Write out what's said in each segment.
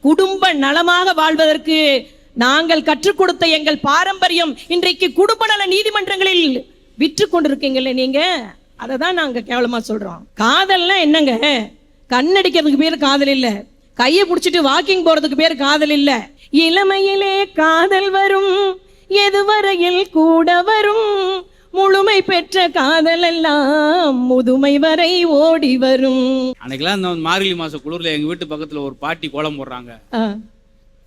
குடும்ப நலமாக வாழ்வதற்கு நாங்கள் கற்றுக் கொடுத்த எங்கள் பாரம்பரியம் இன்றைக்கு குடும்ப நல நீதிமன்றங்களில் விற்று கொண்டிருக்கீங்கல்ல நீங்க. அதை தான் நாங்க கேவலமா சொல்றோம். காதல்னா என்னங்க? கண்ணடிக்கிறதுக்கு பேர் காதல் இல்ல, கையை பிடிச்சிட்டு வாக்கிங் போறதுக்கு பேர் காதல் இல்ல. இளமையிலே காதல் வரும், எதுவரையில் கூட வரும், முழுமை பெற்ற காதல் எல்லாம் முதுமை வரை ஓடி வரும். அன்னைக்கெல்லாம் இந்த மார்கழி மாச குளிர்ல எங்க வீட்டு பக்கத்துல ஒரு பாட்டி கோலம் போடுறாங்க.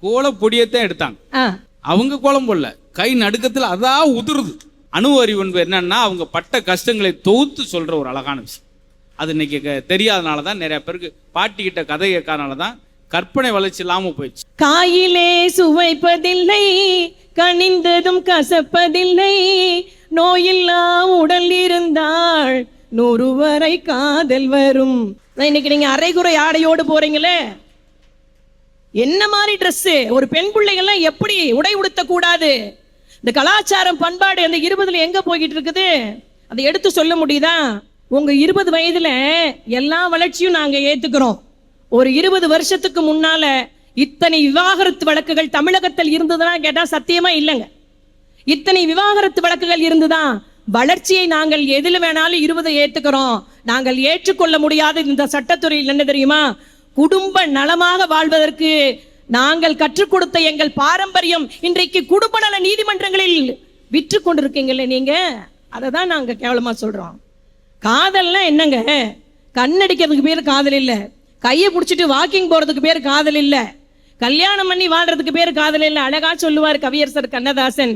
கோலம் பொடியத்தான் எடுத்தாங்க. அவங்க கோலம் போடல, கை நடுக்கத்துல அதான் உதிருது. அணு அறிவு என்பது என்னன்னா அவங்க பட்ட கஷ்டங்களை தொகுத்து சொல்ற ஒரு அழகான விஷயம். அது இன்னைக்கு தெரியாதனால தான் நிறைய பேருக்கு பாட்டி கிட்ட கதை கேட்காதனால தான் கற்பனை வளர்ச்சி இல்லாம போயிடுச்சு. காயிலே சுவைப்பதில்லை, கனிந்ததும் கசப்பதில்லை, நோயில்லா உடல் இருந்தால் 100 வரை காதல் வரும். இன்னைக்கு நீங்க அரைகுறை ஆடையோடு போறீங்களே, என்ன மாதிரி ட்ரெஸ்? ஒரு பெண் பிள்ளைகள்லாம் எப்படி உடை உடுத்த கூடாது? இந்த கலாச்சாரம் பண்பாடு அந்த 20ல எங்க போய்கிட்டு இருக்குது? அதை எடுத்து சொல்ல முடியுதா? உங்க 20 வயதுல எல்லா வளர்ச்சியும் நாங்க ஏத்துக்கிறோம். ஒரு 20 வருஷத்துக்கு முன்னால இத்தனை விவாகரத்து வழக்குகள் தமிழகத்தில் இருந்ததுன்னா கேட்டா சத்தியமா இல்லைங்க. இத்தனை விவாகரத்து வழக்குகள் இருந்துதான் வளர்ச்சியை நாங்கள் எதில் வேணாலும் 20 ஏத்துக்கிறோம். நாங்கள் ஏற்றுக்கொள்ள முடியாத இந்த சட்டத்துறையில் என்ன தெரியுமா? குடும்ப நலமாக வாழ்வதற்கு நாங்கள் கற்றுக் கொடுத்த எங்கள் பாரம்பரியம் இன்றைக்கு குடும்ப நல நீதிமன்றங்களில் விற்று கொண்டிருக்கீங்கல்ல நீங்க. அதை தான் நாங்க கேவலமா சொல்றோம். காதல்னா என்னங்க? கண்ணடிக்கிறதுக்கு பேர் காதல் இல்ல, கையை பிடிச்சிட்டு வாக்கிங் போறதுக்கு பேர் காதல் இல்ல, கல்யாணம் பண்ணி வாழ்றதுக்கு பேர் காதல் இல்ல. அழகா சொல்லுவார் கவியரசர் கண்ணதாசன்,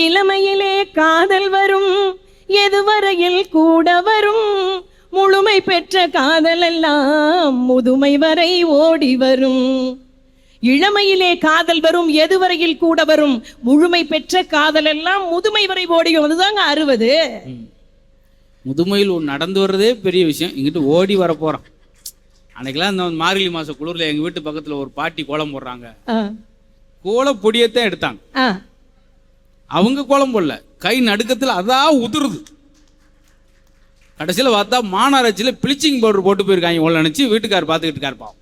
இளமையிலே காதல் வரும், எதுவரையில் கூட வரும், முழுமை பெற்ற காதல் எல்லாம் முதுமை வரை ஓடி வரும். இளமையிலே காதல் வரும், எதுவரையில் கூட வரும், முழுமை பெற்ற காதல் எல்லாம் முதுமை வரை ஓடி வரும். அதுதாங்க 60. முதுமையில் நடந்து வர்றதே பெரிய விஷயம், இங்கிட்டு ஓடி வர போறான். அன்னைக்கெல்லாம் இந்த மார்கழி மாச குளிர்ல எங்க வீட்டு பக்கத்துல ஒரு பாட்டி கோலம் போடுறாங்க. கோலம் பொடியத்தான் எடுத்தாங்க. அவங்க கோலம் போடல, கை நடுக்கத்துல அதான் உதிருது. கடைசியில் பார்த்தா மாநகராட்சியில் பிளீச்சிங் பவுடர் போட்டு போயிருக்காங்க உள்ள நினைச்சு வீட்டுக்காரர் பார்த்துக்கிட்டு இருப்பான்.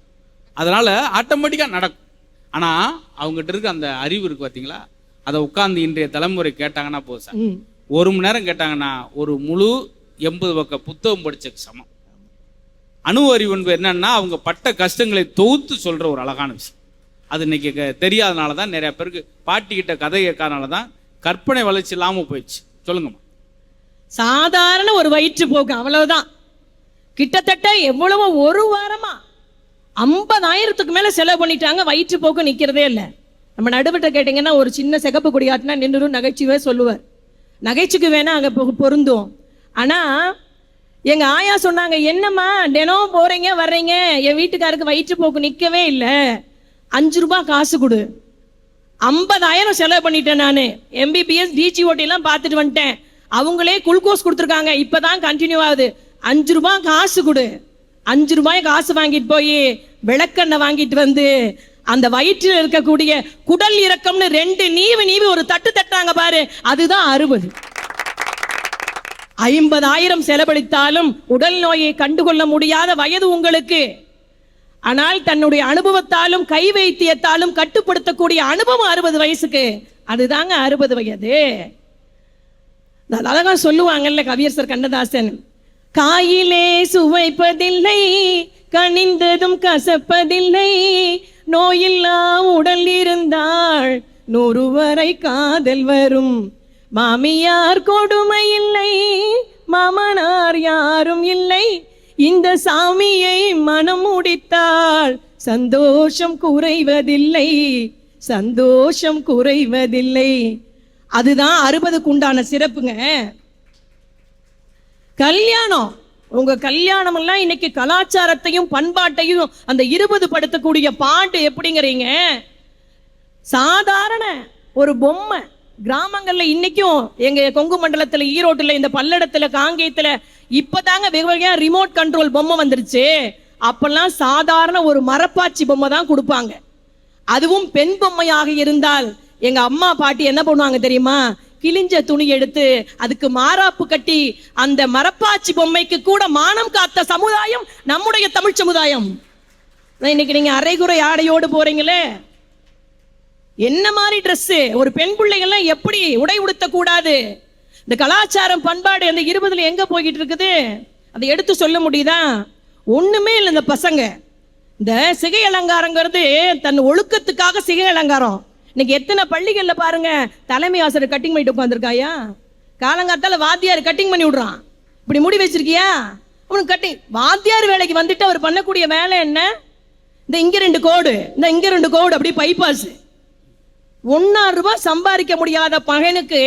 அதனால ஆட்டோமேட்டிக்காக நடக்கும். ஆனால் அவங்ககிட்ட இருக்க அந்த அறிவு இருக்கு பார்த்தீங்களா, அதை உட்காந்து இன்றைய தலைமுறை கேட்டாங்கன்னா போதும் சார், 1 மணி நேரம் கேட்டாங்கன்னா ஒரு முழு 80 பக்க புத்தகம் படிச்ச சமம். அணு அறிவு என்பது என்னன்னா அவங்க பட்ட கஷ்டங்களை தொகுத்து சொல்ற ஒரு அழகான விஷயம். அது இன்னைக்கு தெரியாதனால தான் நிறைய பேருக்கு பாட்டி கிட்ட கதை கேட்காதனால தான் கற்பனை வளர்ச்சி இல்லாமல் போயிடுச்சு. சொல்லுங்கம்மா. சாதாரண ஒரு வயிற்று போக்கு, அவ்வளவுதான். கிட்டத்தட்ட எவ்வளவோ ஒரு வாரமா 50,000க்கு மேல செலவு பண்ணிட்டாங்க. வயிற்று போக்கு நிக்கிறதே இல்லை. நம்ம நடுவட்ட கேட்டீங்கன்னா ஒரு சின்ன சிகப்பு கொடியாட்டினா நின்று நகைச்சுவே சொல்லுவார். நகைச்சுக்கு வேணா அங்க பொருந்தும். ஆனா எங்க ஆயா சொன்னாங்க, என்னம்மா தினம் போறீங்க வர்றீங்க, என் வீட்டுக்காருக்கு வயிற்று போக்கு நிக்கவே இல்லை, 5 ரூபாய் காசு கொடு. 50,000 செலவு பண்ணிட்டேன் நானு. MBBS DGOT எல்லாம் பார்த்துட்டு வந்துட்டேன். அவங்களே குளுக்கோஸ் கொடுத்துருக்காங்க, இப்பதான் கண்டினியூ ஆகுது. 5 ரூபாய் காசு கொடு. 5 ரூபாய் காசு வாங்கிட்டு போய் விளக்கெண்ணெய் வாங்கிட்டு வந்து அந்த வயிற்றில் இருக்கக்கூடிய குடல் இறக்கம்னு 2 நீவி ஒரு தட்டு தட்டாங்க பாரு, அதுதான் 60. 50,000 செலவழித்தாலும் உடல் நோயை கண்டுகொள்ள முடியாத வயது உங்களுக்கு. ஆனால் தன்னுடைய அனுபவத்தாலும் கை வைத்தியத்தாலும் கட்டுப்படுத்தக்கூடிய அனுபவம் 60 வயசுக்கு. அதுதாங்க 60 வயது. அழகா சொல்லுவாங்கல்ல கவியரசர் கண்ணதாசன், காயிலே சுவைப்பதில்லை, கனிந்ததும் கசப்பதில்லை, நோயில்லா உடல் இருந்தால் 100 வரை காதல் வரும். மாமியார் கொடுமை இல்லை, மாமனார் யாரும் இல்லை, இந்த சாமியை மனம் முடித்தால் சந்தோஷம் குறைவதில்லை, சந்தோஷம் குறைவதில்லை. அதுதான் 60க்கு உண்டான சிறப்புங்க. கல்யாணம், உங்க கல்யாணம் எல்லாம் இன்னைக்கு கலாச்சாரத்தையும் பண்பாட்டையும் அந்த 20 படுத்தக்கூடிய பாட்டு எப்படிங்கிறீங்க? சாதாரண ஒரு பொம்மை கிராமங்கள்ல இன்னைக்கும் எங்க கொங்கு மண்டலத்துல, ஈரோட்டுல, இந்த பல்லடத்துல, காங்கேயத்துல இப்பதாங்க வெகுவகையா ரிமோட் கண்ட்ரோல் பொம்மை வந்துருச்சு. அப்பெல்லாம் சாதாரண ஒரு மரப்பாச்சி பொம்மை தான் கொடுப்பாங்க. அதுவும் பெண் பொம்மையாக இருந்தால் எங்க அம்மா பாட்டி என்ன பண்ணுவாங்க தெரியுமா? கிழிஞ்ச துணி எடுத்து அதுக்கு மாராப்பு கட்டி அந்த மரப்பாச்சி பொம்மைக்கு கூட மானம் காத்த சமுதாயம் நம்முடைய தமிழ் சமுதாயம். இன்னைக்கு நீங்க அரைகுறை ஆடையோடு போறீங்களே, என்ன மாதிரி Dress? ஒரு பெண் பிள்ளைகள்லாம் எப்படி உடை உடுத்த கூடாது? இந்த கலாச்சாரம் பண்பாடு அந்த 20ல எங்க போய்கிட்டு இருக்குது? அதை எடுத்து சொல்ல முடியுதா? ஒண்ணுமே இல்லை. இந்த பசங்க இந்த சிகை அலங்காரங்கிறது தன் ஒழுக்கத்துக்காக சிகை அலங்காரம். இன்னைக்கு எத்தனை பள்ளிகள்ல பாருங்க, தலைமை ஆசிரியர் கட்டிங் பண்ணிட்டு உட்காந்துருக்காயா? காலங்காத்தால வாத்தியார் கட்டிங் பண்ணி விடுறான். இப்படி முடி வச்சிருக்கியா அவனுக்கு கட்டிங். வாத்தியார் வேலைக்கு வந்துட்டு அவர் பண்ணக்கூடிய வேலை என்ன? இந்த இங்க 2 கோடு, இந்த இங்க 2 கோடு, அப்படி பைபாஸ். 1,000 ரூபாய் சம்பாதிக்க முடியாத பகனுக்கு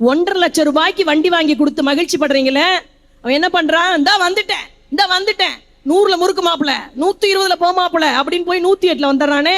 1,50,000 ரூபாய்க்கு வண்டி வாங்கி கொடுத்து மகிழ்ச்சி படுறீங்களே, அவன் என்ன பண்றான்? இந்த வந்துட்டேன் 100ல முறுக்கு மாப்பிள, 120ல போ மாப்பிள அப்படின்னு போய் 108ல வந்துடுறானே.